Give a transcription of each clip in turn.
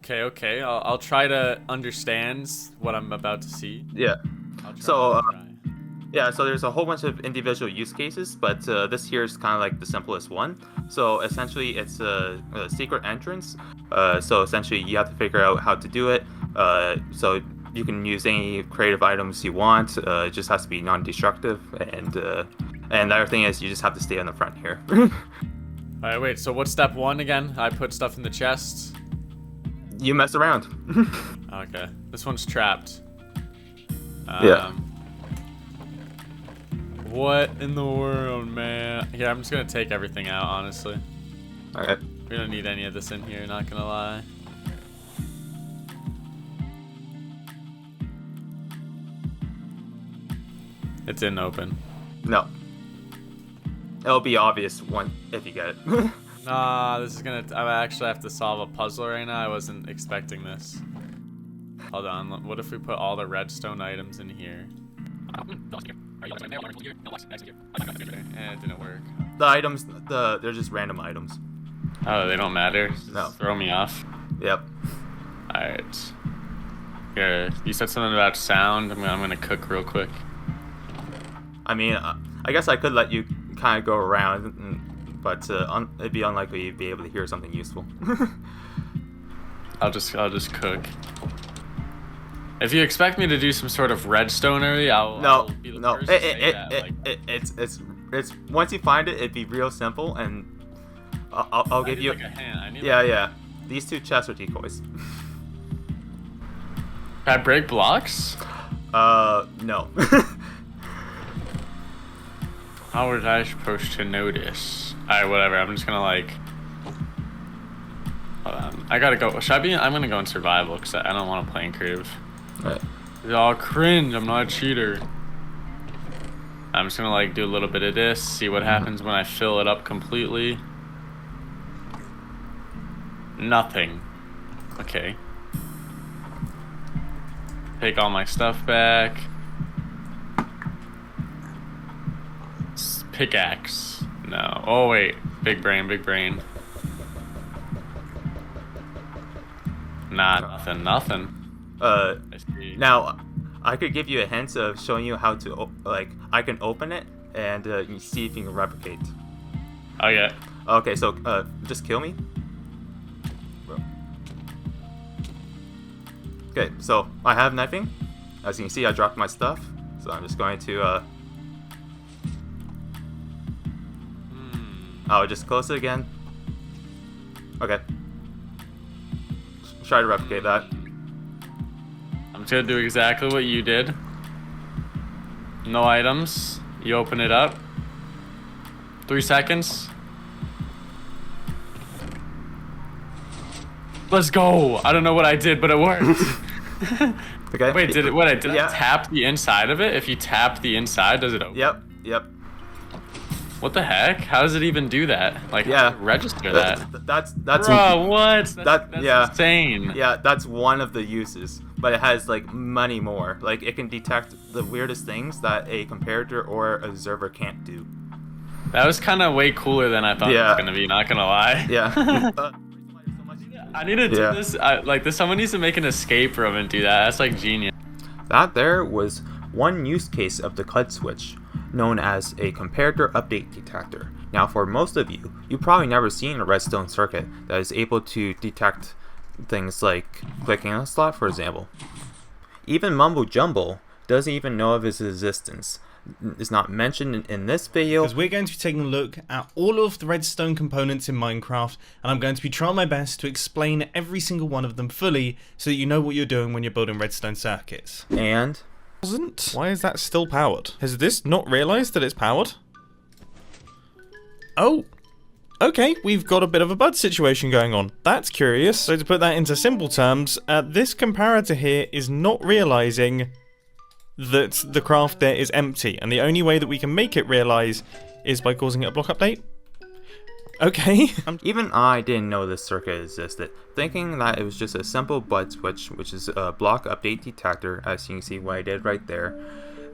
Okay. I'll try to understand what I'm about to see. Yeah. I'll try. So, I'll try. yeah, so there's a whole bunch of individual use cases, but this here is kind of like the simplest one. So essentially, it's a secret entrance. So essentially, you have to figure out how to do it. So you can use any creative items you want. It just has to be non-destructive, and the other thing is you just have to stay on the front here. Alright, wait, so what's step 1 again? I put stuff in the chest? You mess around. Okay, this one's trapped. Yeah. What in the world, man? Here, I'm just gonna take everything out, honestly. Alright. We don't need any of this in here, not gonna lie. It didn't open. No. It'll be obvious one if you get it. Nah, this is gonna... I actually have to solve a puzzle right now. I wasn't expecting this. Hold on, what if we put all the redstone items in here? It didn't work. The items, they're just random items. Oh, they don't matter? No. Throw me off. Yep. Alright. Here, you said something about sound. I'm gonna cook real quick. I mean, I guess I could let you kind of go around, but it'd be unlikely you'd be able to hear something useful. I'll just cook. If you expect me to do some sort of redstonery, I'll be the first to say that. It's once you find it, it'd be real simple, and I'll give you like a hint. I need yeah. These 2 chests are decoys. Can I break blocks? No. How was I supposed to know this? Alright, whatever. I'm just gonna like. Hold on. I gotta go. Should I be? I'm gonna go in survival because I don't want to play in creative. Right. Y'all cringe. I'm not a cheater. I'm just gonna like do a little bit of this. See what happens when I fill it up completely. Nothing. Okay. Take all my stuff back. Pickaxe. No. Oh wait. Big brain. Nah, nothing. Now, I could give you a hint of showing you how to, I can open it and you see if you can replicate. Oh yeah. Okay, so just kill me. Okay, so I have knifing. As you can see, I dropped my stuff, so I'm just going to I'll just close it again. Okay. Try to replicate that. I'm just gonna do exactly what you did. No items. You open it up. 3 seconds. Let's go. I don't know what I did, but it worked. Okay. Wait, did I tap the inside of it? If you tap the inside, does it open? Yep. What the heck? How does it even do that? Like, how does it register that? That's Bro, what? That's insane. Yeah, that's one of the uses, but it has like many more. Like, it can detect the weirdest things that a comparator or observer can't do. That was kind of way cooler than I thought it was gonna be. Not gonna lie. Yeah. I need to do this. Someone needs to make an escape room and do that. That's like genius. That there was one use case of the CUD switch, known as a Comparator Update Detector. Now, for most of you, you've probably never seen a redstone circuit that is able to detect things like clicking on a slot, for example. Even Mumbo Jumbo doesn't even know of its existence. It's not mentioned in this video. Because we're going to be taking a look at all of the redstone components in Minecraft, and I'm going to be trying my best to explain every single one of them fully so that you know what you're doing when you're building redstone circuits. And why is that still powered? Has this not realized that it's powered? Oh, okay, we've got a bit of a bud situation going on. That's curious. So to put that into simple terms, this comparator here is not realizing that the craft there is empty, and the only way that we can make it realize is by causing it a block update. Okay. Even I didn't know this circuit existed, thinking that it was just a simple bud switch, which is a block update detector, as you can see what I did right there.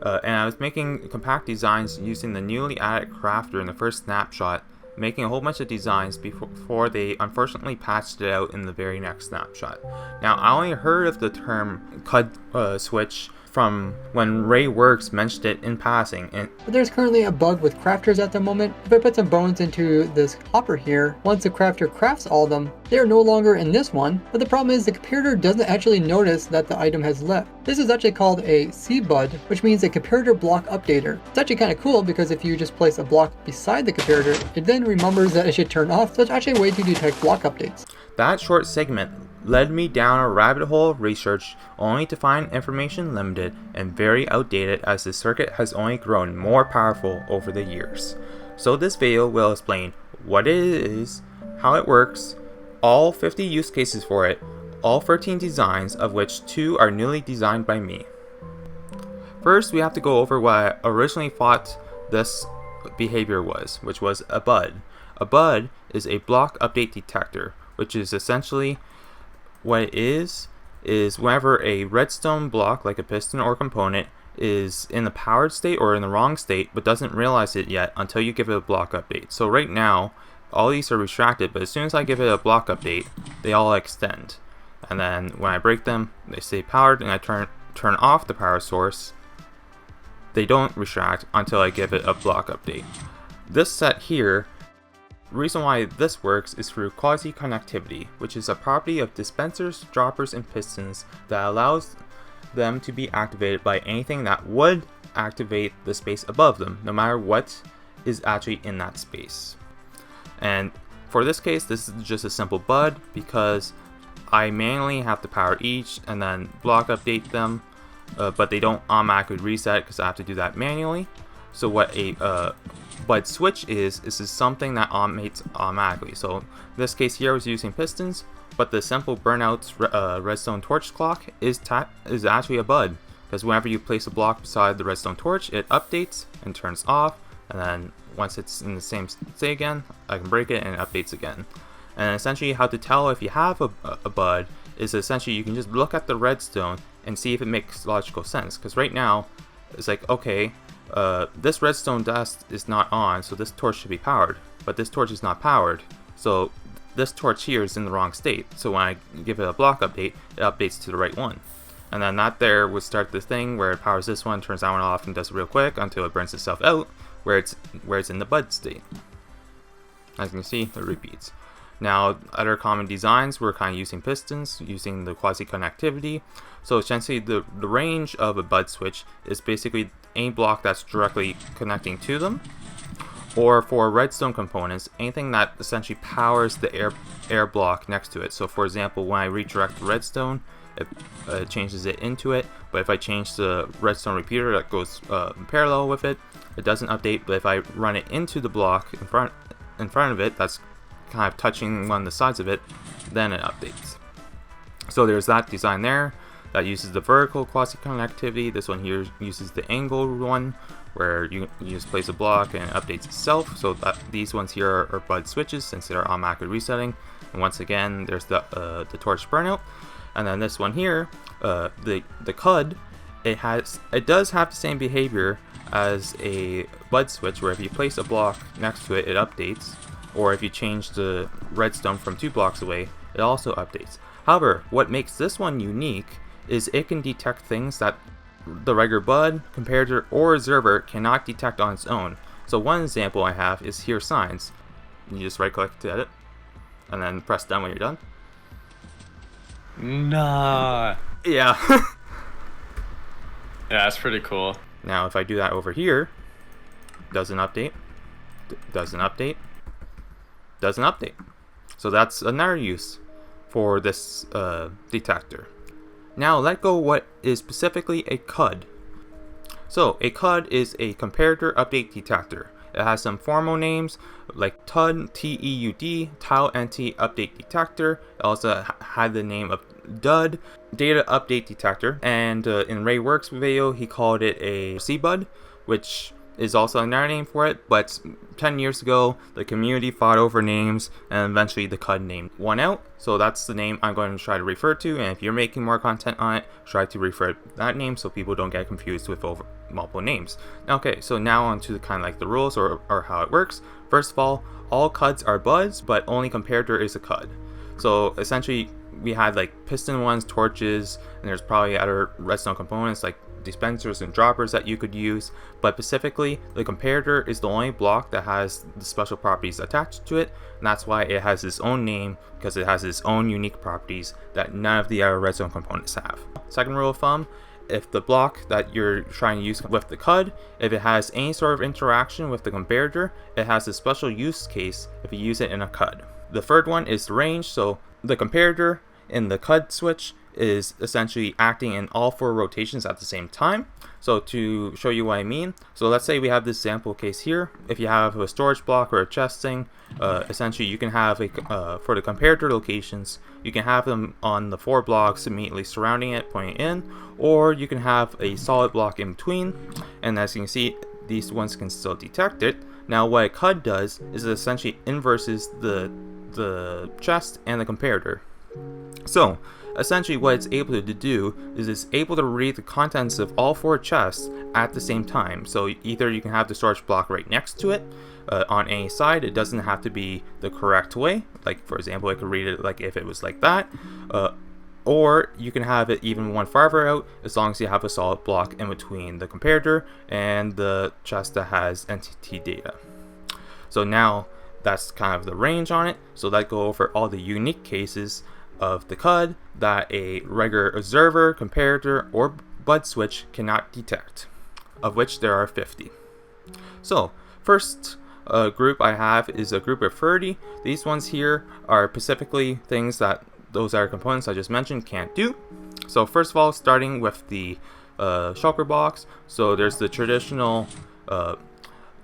And I was making compact designs using the newly added crafter in the first snapshot, making a whole bunch of designs before they unfortunately patched it out in the very next snapshot. Now, I only heard of the term CUD switch from when Ray Works mentioned it in passing, But there's currently a bug with crafters at the moment. If I put some bones into this hopper here, once the crafter crafts all of them, they are no longer in this one, but the problem is the comparator doesn't actually notice that the item has left. This is actually called a CBUD, which means a Comparator Block Updater. It's actually kind of cool because if you just place a block beside the comparator, it then remembers that it should turn off, so it's actually a way to detect block updates. That short segment led me down a rabbit hole of research only to find information limited and very outdated as the circuit has only grown more powerful over the years. So this video will explain what it is, how it works, all 50 use cases for it, all 13 designs of which 2 are newly designed by me. First, we have to go over what I originally thought this behavior was, which was a BUD. A BUD is a block update detector, which is essentially what it is whenever a redstone block, like a piston or component, is in the powered state or in the wrong state but doesn't realize it yet until you give it a block update. So right now, all these are restracted, but as soon as I give it a block update, they all extend. And then when I break them, they stay powered, and I turn off the power source, they don't retract until I give it a block update. This set here, the reason why this works is through quasi-connectivity, which is a property of dispensers, droppers, and pistons that allows them to be activated by anything that would activate the space above them, no matter what is actually in that space. And for this case, this is just a simple BUD because I manually have to power each and then block update them, but they don't automatically reset because I have to do that manually. So what a BUD switch is something that automates automatically. So in this case here I was using pistons, but the simple burnouts redstone torch clock is actually a BUD, because whenever you place a block beside the redstone torch, it updates and turns off, and then once it's in the same state again, I can break it and it updates again. And essentially how to tell if you have a BUD is essentially you can just look at the redstone and see if it makes logical sense, because right now it's like, okay, this redstone dust is not on, so this torch should be powered, but this torch is not powered, so this torch here is in the wrong state. So when I give it a block update, it updates to the right one, and then that there would start the thing where it powers this one, turns that one off, and does it real quick until it burns itself out, where it's in the BUD state. As you can see, it repeats. Now, other common designs, we're kind of using pistons, using the quasi-connectivity. So essentially, the range of a BUD switch is basically any block that's directly connecting to them. Or for redstone components, anything that essentially powers the air block next to it. So for example, when I redirect the redstone, it changes it into it. But if I change the redstone repeater that goes in parallel with it, it doesn't update. But if I run it into the block in front of it, that's kind of touching one of the sides of it, then it updates. So there's that design there that uses the vertical quasi-connectivity. This one here uses the angle one, where you just place a block and it updates itself. So that these ones here are BUD switches since they're automatically resetting. And once again, there's the torch burnout. And then this one here, the CUD, it does have the same behavior as a BUD switch, where if you place a block next to it, it updates. Or if you change the redstone from 2 blocks away, it also updates. However, what makes this one unique is it can detect things that the regular BUD, comparator, or observer cannot detect on its own. So one example I have is here signs. You just right click to edit, and then press done when you're done. Nah. Yeah. Yeah, that's pretty cool. Now if I do that over here, doesn't update, doesn't update, doesn't update. So that's another use for this detector. Now let's go what is specifically a CUD. So a CUD is a Comparator Update Detector. It has some formal names like TEUD, TEUD, Tile Entity Update Detector. It also had the name of TEDUD, Data Update Detector, and in Ray Works' video he called it a CBUD, which is also another name for it, but 10 years ago, the community fought over names, and eventually the CUD name won out. So that's the name I'm going to try to refer to, and if you're making more content on it, try to refer to that name so people don't get confused with over multiple names. Okay, so now on to kind of like the rules or how it works. First of all CUDs are buds, but only comparator is a CUD. So essentially, we had like piston ones, torches, and there's probably other redstone components like dispensers and droppers that you could use, but specifically the comparator is the only block that has the special properties attached to it, and that's why it has its own name, because it has its own unique properties that none of the other redstone components have. Second rule of thumb, if the block that you're trying to use with the CUD, if it has any sort of interaction with the comparator, it has a special use case if you use it in a CUD. The third one is the range, so the comparator in the CUD switch is essentially acting in all 4 rotations at the same time. So to show you what I mean, so let's say we have this sample case here. If you have a storage block or a chest thing, essentially you can have for the comparator locations, you can have them on the 4 blocks immediately surrounding it, pointing in, or you can have a solid block in between, and as you can see, these ones can still detect it. Now what a CUD does is it essentially inverses the chest and the comparator. So essentially what it's able to do is it's able to read the contents of all 4 chests at the same time. So either you can have the storage block right next to it on any side. It doesn't have to be the correct way. Like for example, I could read it like if it was like that, or you can have it even one farther out as long as you have a solid block in between the comparator and the chest that has entity data. So now that's kind of the range on it. So that go over all the unique cases of the CUD that a regular observer, comparator, or bud switch cannot detect, of which there are 50. So first group I have is a group of 30. These ones here are specifically things that those other components I just mentioned can't do. So first of all, starting with the shulker box, so there's the traditional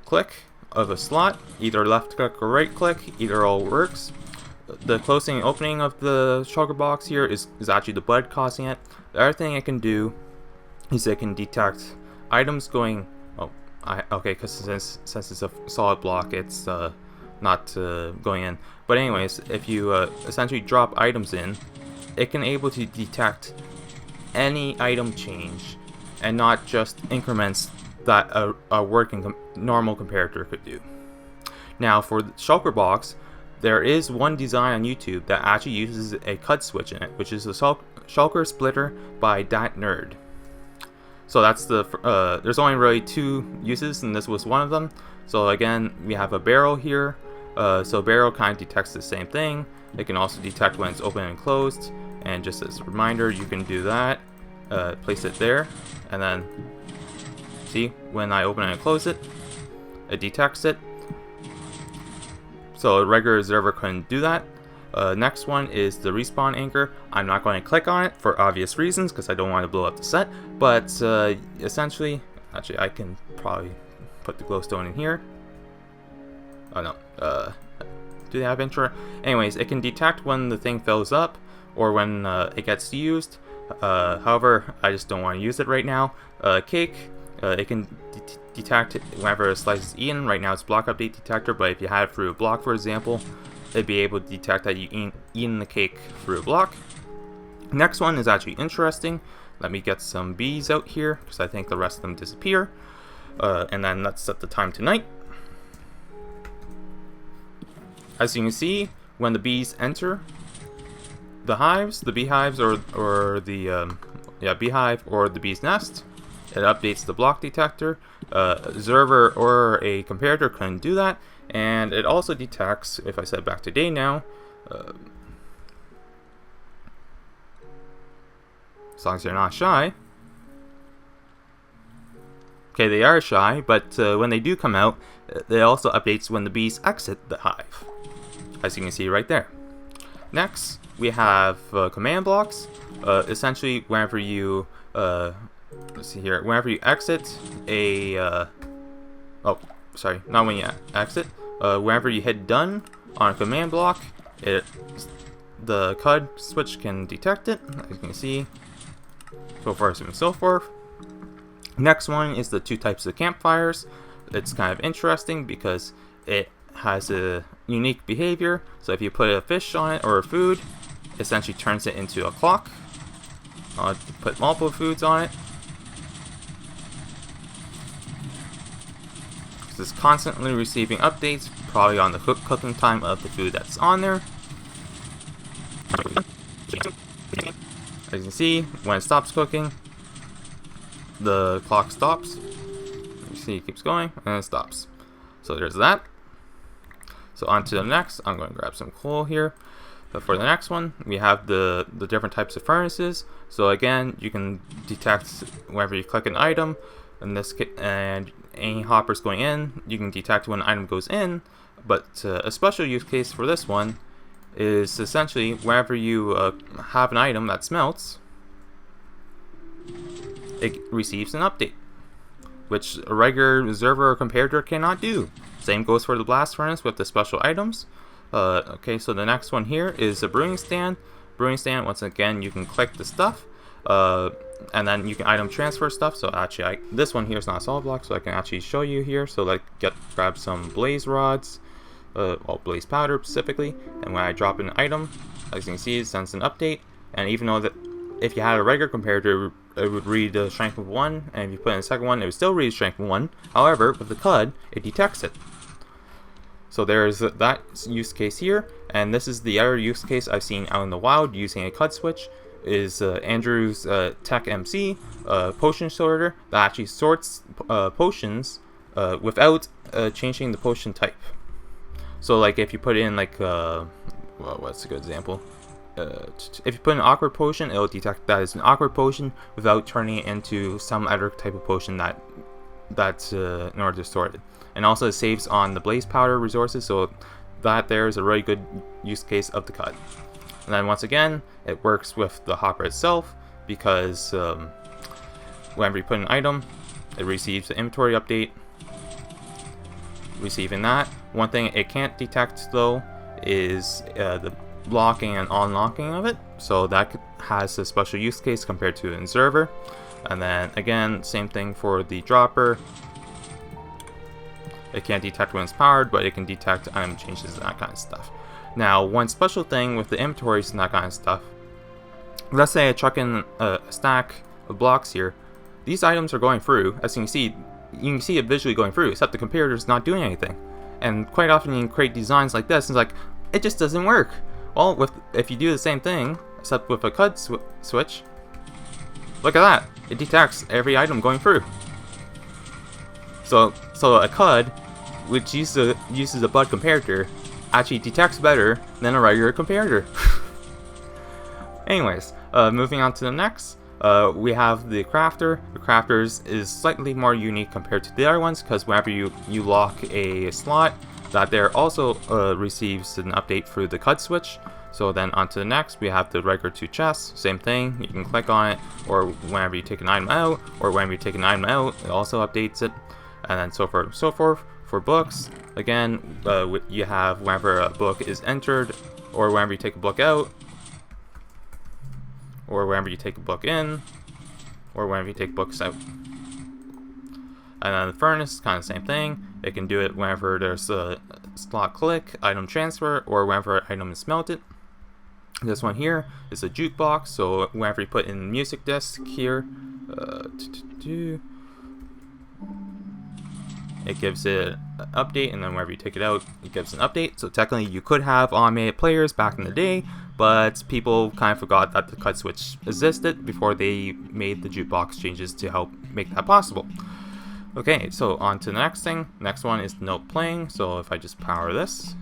click of a slot, either left click or right click, either all works. The closing and opening of the shulker box here is actually the bud causing it. The other thing it can do is it can detect items going, okay, because since it's a solid block, it's not going in. But anyways, if you essentially drop items in, it can able to detect any item change and not just increments that a working normal comparator could do. Now for the shulker box, there is one design on YouTube that actually uses a CUD switch in it, which is the shulker splitter by TEDUD. So that's the there's only really 2 uses, and this was one of them. So again, we have a barrel here. So barrel kind of detects the same thing. It can also detect when it's open and closed. And just as a reminder, you can do that. Place it there, and then see when I open and close it, it detects it. So a regular observer couldn't do that. Next one is the respawn anchor. I'm not going to click on it for obvious reasons because I don't want to blow up the set. But essentially, actually I can probably put the glowstone in here. Oh no. Do they have intro? Anyways, it can detect when the thing fills up or when it gets used. However, I just don't want to use it right now. Cake. It can detect whenever a slice is eaten. Right now it's block update detector, but if you had it through a block, for example, it'd be able to detect that you eaten the cake through a block. Next one is actually interesting. Let me get some bees out here because I think the rest of them disappear. And then let's set the time to night. As you can see, when the bees enter the hives, the beehives or the beehive or the bee's nest, it updates the block detector. Observer or a comparator couldn't do that, and it also detects, if I set back to day now, as long as they're not shy. Okay, they are shy, but when they do come out, it also updates when the bees exit the hive, as you can see right there. Next, we have command blocks. Essentially, whenever you let's see here. Whenever you exit a, not when you exit. Whenever you hit done on a command block, the CUD switch can detect it, as you can see. So forth and so forth. Next one is the 2 types of campfires. it's kind of interesting because it has a unique behavior. So if you put a fish on it or a food, it essentially turns it into a clock. I'll put multiple foods on it. It's constantly receiving updates, probably on the cooking time of the food that's on there. As you can see, when it stops cooking, the clock stops. You see it keeps going and it stops. So there's that. So on to the next. I'm going to grab some coal here. But for the next one, we have the different types of furnaces. So again, you can detect whenever you click an item, in this and any hoppers going in, you can detect when an item goes in. But a special use case for this one is essentially whenever you have an item that smelts, it receives an update, which a regular observer or comparator cannot do. Same goes for the blast furnace with the special items. Okay, so the next one here is a brewing stand. Brewing stand, once again, you can click the stuff, and then you can item transfer stuff. So actually, this one here is not a solid block, so I can actually show you here. So like, grab some blaze rods, well, blaze powder specifically, and when I drop an item, as you can see, it sends an update. And even though that if you had a regular comparator, it would read the strength of 1, and if you put in a second one, it would still read strength of 1. However, with the CUD, it detects it. So there's that use case here, and this is the other use case I've seen out in the wild using a CUD switch, is Andrew's Tech MC potion sorter that actually sorts potions without changing the potion type. So like if you put in like, well, what's a good example? If you put an awkward potion, it'll detect that as an awkward potion without turning it into some other type of potion that's in order to sort it. And also it saves on the blaze powder resources, so that there is a really good use case of the CUD. And then once again, it works with the hopper itself, because whenever you put an item, it receives the inventory update. Receiving that. One thing it can't detect though is the blocking and unlocking of it, so that has a special use case compared to an observer. And then again, same thing for the dropper. It can't detect when it's powered, but it can detect item changes and that kind of stuff. Now, one special thing with the inventories and that kind of stuff, let's say I chuck in a stack of blocks here. These items are going through, as you can see it visually going through, except the comparator is not doing anything. And quite often you can create designs like this, and it's like, it just doesn't work. Well, if you do the same thing, except with a CUD switch, look at that. It detects every item going through. So a CUD, which uses a BUD comparator, actually detects better than a regular comparator. Anyways, moving on to the next, we have the crafter. The crafter's is slightly more unique compared to the other ones, because whenever you lock a slot, that there also receives an update through the CUD switch. So then on to the next, we have the regular 2 chests. Same thing, you can click on it, or whenever you take an item out, or whenever you take an item out, it also updates it. And then so forth and so forth. For books, again, you have whenever a book is entered, or whenever you take a book out, or whenever you take a book in, or whenever you take books out. And then the furnace is kind of the same thing. It can do it whenever there's a slot click, item transfer, or whenever an item is melted. This one here is a jukebox, so whenever you put in music disc here, it gives it an update, and then whenever you take it out, it gives an update. So technically you could have automated players back in the day, but people kind of forgot that the CUD switch existed before they made the jukebox changes to help make that possible. Okay, so on to the next thing. Next one is note playing. So if I just power this,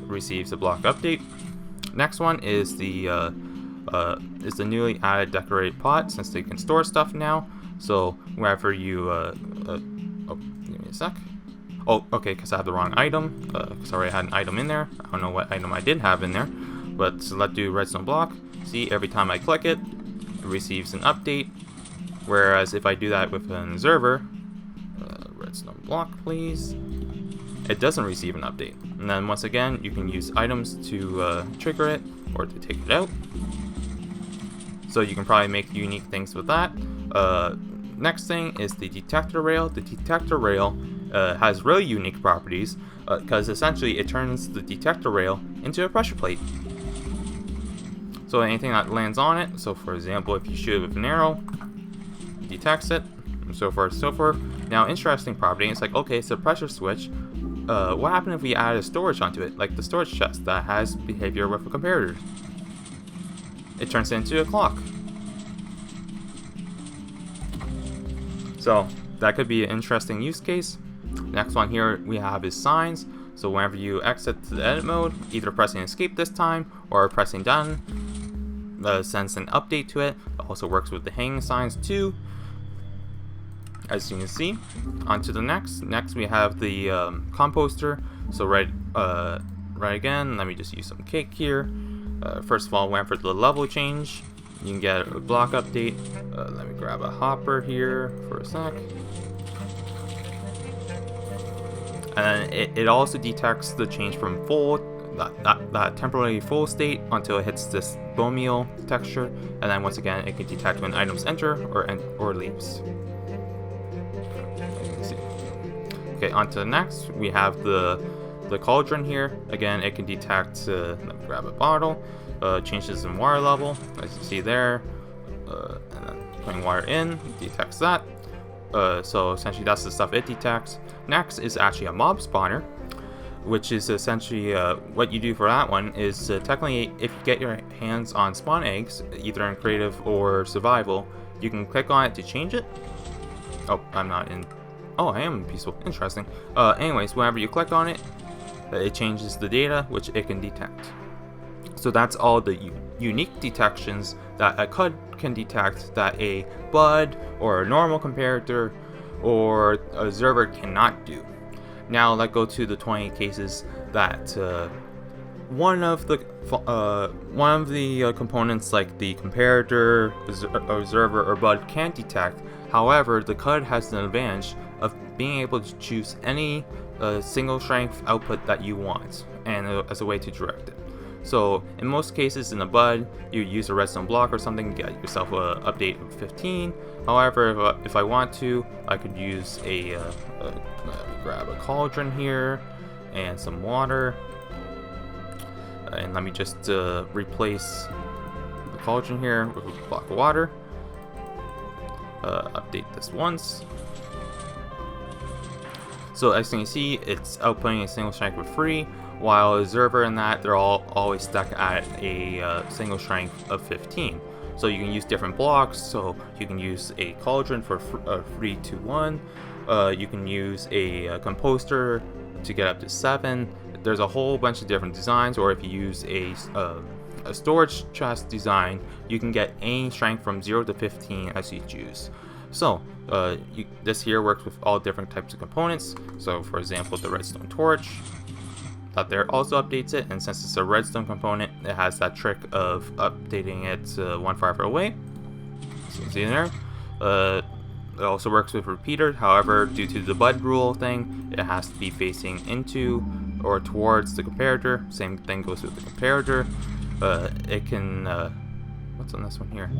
receives a block update. Next one is the newly added decorated pot, since they can store stuff now. So whenever you oh, give me a sec. Oh, okay, because I have the wrong item. Because I already had an item in there. I don't know what item I did have in there. But so let's do redstone block. See, every time I click it, it receives an update. Whereas if I do that with an observer, redstone block please, it doesn't receive an update. And then once again, you can use items to trigger it or to take it out. So you can probably make unique things with that. next thing is the detector rail. The detector rail has really unique properties because essentially it turns the detector rail into a pressure plate. So anything that lands on it, so for example, if you shoot it with an arrow, it detects it, and so forth, so forth. Now, interesting property, it's like, okay, it's a pressure switch. What happened if we added storage onto it, like the storage chest that has behavior with a comparator? It turns it into a clock. So that could be an interesting use case. Next one here we have is signs. So whenever you exit to the edit mode, either pressing escape this time or pressing done sends an update to it. It also works with the hanging signs too, as you can see. On to the next we have the composter. So right again, let me just use some cake here. First of all, whenever the level change, you can get a block update. Let me grab a hopper here for a sec. And it also detects the change from full, that temporarily full state until it hits this bone meal texture. And then once again, it can detect when items enter or leaves. As you can see. Okay, on to the next. We have the cauldron here. Again, it can detect, let me grab a bottle. Changes in water level, as you see there, and then putting water in, detects that. So essentially that's the stuff it detects. Next is actually a mob spawner, which is essentially what you do for that one is technically if you get your hands on spawn eggs, either in creative or survival, you can click on it to change it. Oh, I'm not in. Oh, I am in peaceful. Interesting. Anyways, whenever you click on it, it changes the data which it can detect. So that's all the unique detections that a CUD can detect that a BUD or a normal comparator or a observer cannot do. Now let's go to the 20 cases that one of the components like the comparator, observer, or BUD can detect. However, the CUD has an advantage of being able to choose any single strength output that you want, and as a way to direct it. So in most cases in a BUD, you use a redstone block or something to get yourself an update of 15. However, if I want to, I could use let me grab a cauldron here and some water. And let me just replace the cauldron here with a block of water. Update this once. So as you can see, it's outputting a single strength for free, while observer and that, they're all always stuck at a single strength of 15. So you can use different blocks. So you can use a cauldron for free to 1. You can use a composter to get up to 7. There's a whole bunch of different designs, or if you use a storage chest design, you can get any strength from 0 to 15 as you choose. So this here works with all different types of components. So for example, the redstone torch that there also updates it, and since it's a redstone component, it has that trick of updating it one farther away. So you can see there. It also works with repeater. However, due to the BUD rule thing, it has to be facing into or towards the comparator. Same thing goes with the comparator. It can what's on this one here?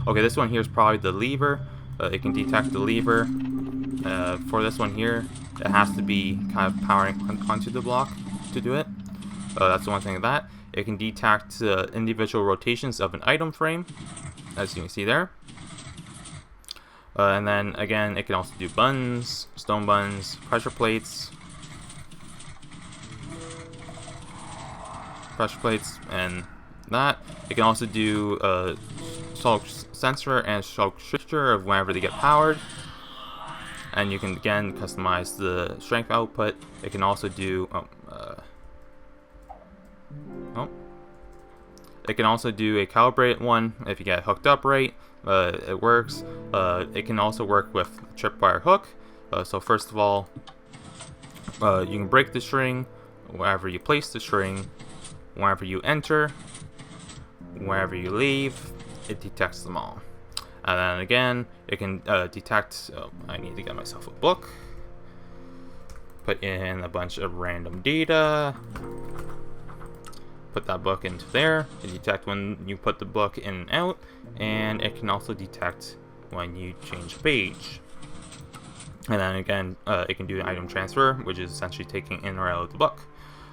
Okay, this one here is probably the lever. It can detect the lever. For this one here, it has to be kind of powering onto the block to do it. That's the one thing of that. It can detect individual rotations of an item frame, as you can see there. And then again, it can also do buttons, stone buttons, pressure plates, and that. It can also do shock sensor and shock shifter of whenever they get powered. And you can again customize the strength output. It can also do it can also do a calibrated one if you get hooked up right. It works. It can also work with tripwire hook. So first of all, you can break the string wherever you place the string, wherever you enter, wherever you leave. It detects them all. And then again, it can detect, I need to get myself a book, put in a bunch of random data, put that book into there, it detect when you put the book in and out, and it can also detect when you change page. And then again, it can do item transfer, which is essentially taking in or out of the book.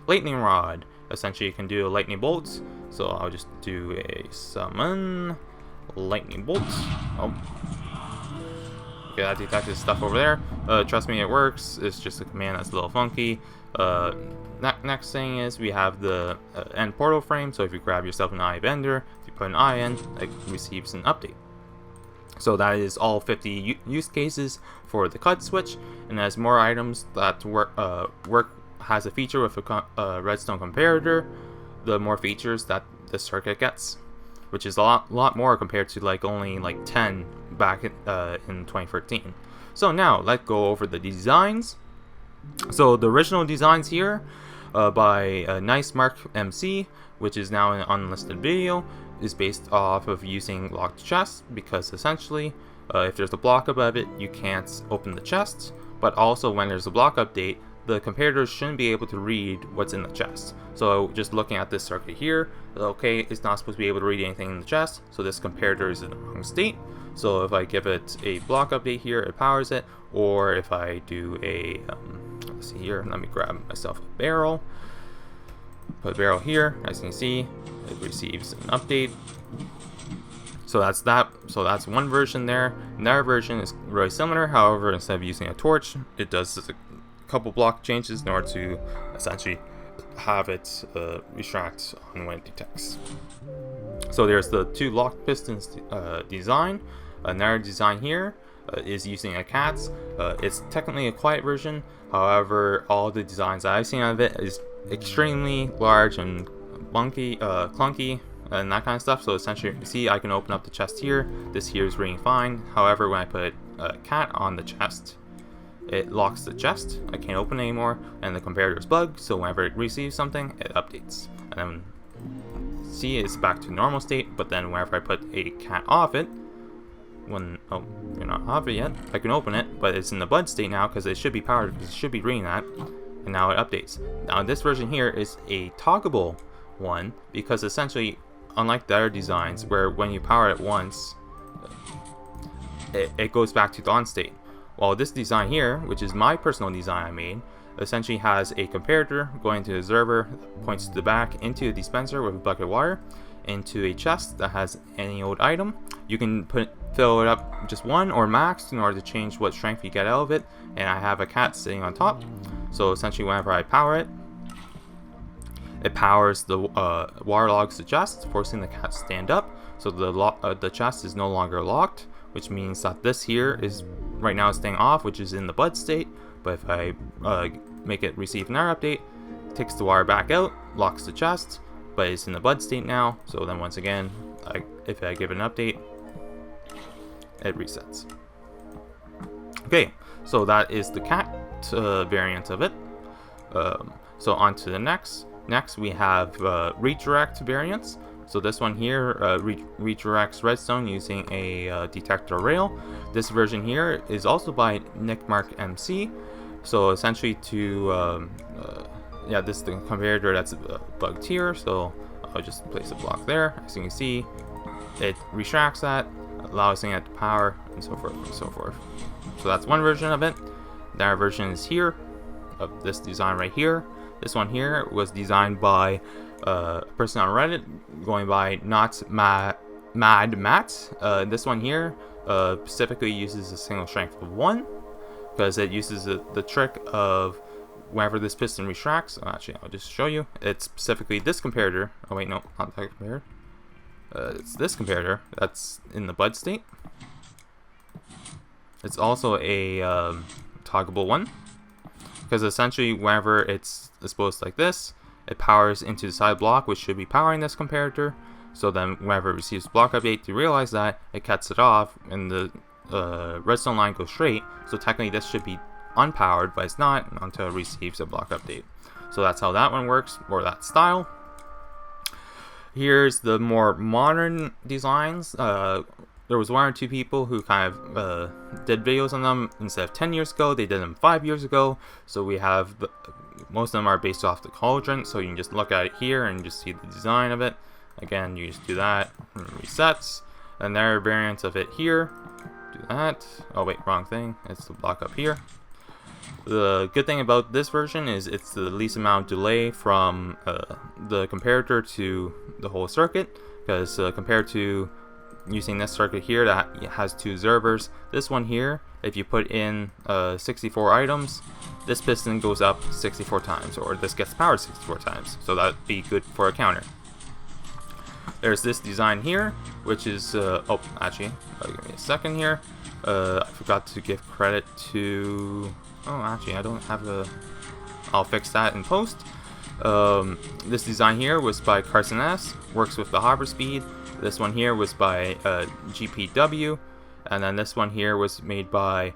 Lightning rod, essentially you can do a lightning bolt. So I'll just do a summon lightning bolt. Oh, okay, that detected stuff over there. Trust me, it works. It's just a command that's a little funky. Next thing is we have the end portal frame. So if you grab yourself an eye vendor, if you put an eye in, it receives an update. So that is all 50 use cases for the CUD switch, and as more items that work has a feature with a redstone comparator, the more features that the circuit gets, which is a lot more compared to like only like 10 back in 2013. So now let's go over the designs. So the original designs here by Nice Mark MC, which is now an unlisted video, is based off of using locked chests, because essentially if there's a block above it, you can't open the chest, but also when there's a block update, the comparators shouldn't be able to read what's in the chest. So just looking at this circuit here, okay, it's not supposed to be able to read anything in the chest, so this comparator is in the wrong state. So if I give it a block update here, it powers it, or if I do a let's see here, let me grab myself a barrel, put a barrel here, as you can see, it receives an update. So that's that. So that's one version there. Another version is really similar, however, instead of using a torch, it does a couple block changes in order to essentially have it retract on when it detects. So there's the two locked pistons design. Another design here is using a CATS. It's technically a quiet version, however, all the designs I've seen of it is extremely large and clunky and that kind of stuff. So essentially, you see I can open up the chest here. This here is reading fine. However, when I put a cat on the chest, it locks the chest. I can't open it anymore, and the comparator is bugged. So whenever it receives something, it updates. And then see, it's back to normal state. But then whenever I put a cat off it, when you're not off it yet, I can open it, but it's in the bud state now because it should be powered, because it should be reading that, and now it updates. Now this version here is a toggable one, because essentially, unlike the other designs where when you power it once, it goes back to the on state. While this design here, which is my personal design I made, essentially has a comparator going to the observer that points to the back into a dispenser with a bucket of water, into a chest that has any old item. You can fill it up just one or max in order to change what strength you get out of it, and I have a cat sitting on top. So essentially whenever I power it, it powers the waterlogs the chest, forcing the cat to stand up. So the chest is no longer locked, which means that this here is right now staying off, which is in the bud state. But if I make it receive another update, takes the wire back out, locks the chest, but it's in the bud state now. So then once again, if I give it an update, it resets. Okay, so that is the cat variant of it. So on to the next. Next we have redirect variants. So this one here redirects redstone using a detector rail. This version here is also by Nick Mark MC. So essentially to yeah, this is the comparator that's bugged here. So I'll just place a block there. As you can see, it retracts that, allows it to power, and so forth and so forth. So that's one version of it. Another version is here of this design right here. This one here was designed by a person on Reddit going by not Mad Matt. This one here specifically uses a single strength of 1 because it uses the trick of whenever this piston retracts. Actually, I'll just show you. It's specifically this comparator. Oh wait, no, not that comparator. It's this comparator that's in the bud state. It's also a toggable one, because essentially whenever it's exposed like this, it powers into the side block, which should be powering this comparator. So then whenever it receives block update, to realize that, it cuts it off and the redstone line goes straight. So technically this should be unpowered, but it's not until it receives a block update. So that's how that one works, or that style. Here's the more modern designs. There was 1 or 2 people who kind of did videos on them. Instead of 10 years ago, they did them 5 years ago. So we have, most of them are based off the cauldron. So you can just look at it here and just see the design of it. Again, you just do that, and it resets. Another variant of it here do that. Oh wait, wrong thing. It's the block up here. The good thing about this version is it's the least amount of delay from the comparator to the whole circuit, because compared to using this circuit here that has 2 observers, this one here, if you put in 64 items, this piston goes up 64 times, or this gets powered 64 times, so that'd be good for a counter. There's this design here, which is, oh, actually, give me a second here. I forgot to give credit to, oh, actually, I don't have a, I'll fix that in post. This design here was by Carson S, works with the hopper speed. This one here was by GPW, and then this one here was made by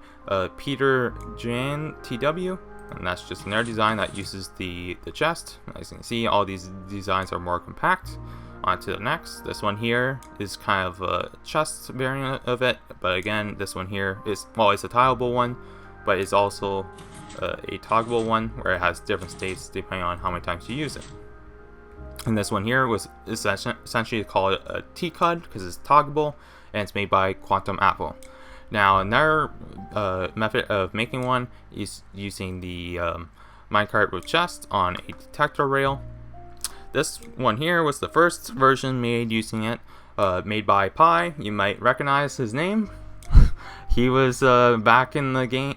Peter Jan TW, and that's just their design that uses the chest. As you can see, all these designs are more compact. On to the next. This one here is kind of a chest variant of it, but again, this one here is, well, it's a tileable one, but it's also a toggleable one where it has different states depending on how many times you use it. And this one here was essentially called a TEUD because it's toggleable, and it's made by Quantum Apple. Now, another method of making one is using the minecart with chest on a detector rail. This one here was the first version made using it, made by Pi. You might recognize his name. He was back in the game,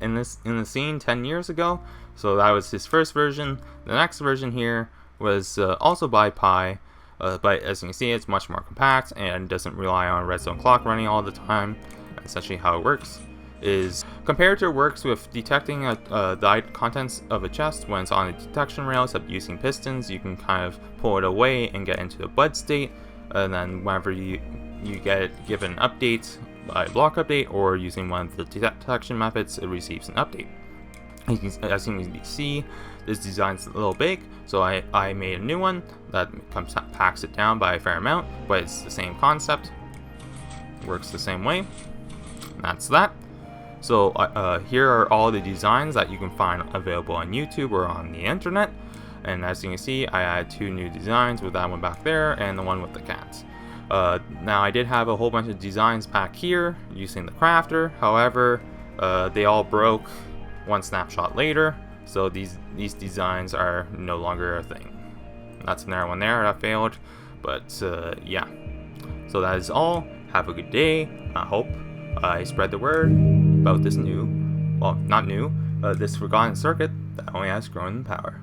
in the scene 10 years ago. So that was his first version. The next version here was also by Pi, but as you can see, it's much more compact and doesn't rely on a redstone clock running all the time. Essentially, how it works is Comparator works with detecting the contents of a chest when it's on a detection rail. Except using pistons, you can kind of pull it away and get into a BUD state, and then whenever you get given an update by block update or using one of the detection methods, it receives an update. As you can see, this design's a little big, so I made a new one that packs it down by a fair amount, but it's the same concept, works the same way. That's that. So here are all the designs that you can find available on YouTube or on the internet. And as you can see, I added 2 new designs with that one back there and the one with the cats. Now I did have a whole bunch of designs back here using the crafter. However, they all broke one snapshot later, so these designs are no longer a thing. That's another one there that failed, but yeah. So that is all. Have a good day. I hope I spread the word about this new, well, not new, this forgotten circuit that only has grown in power.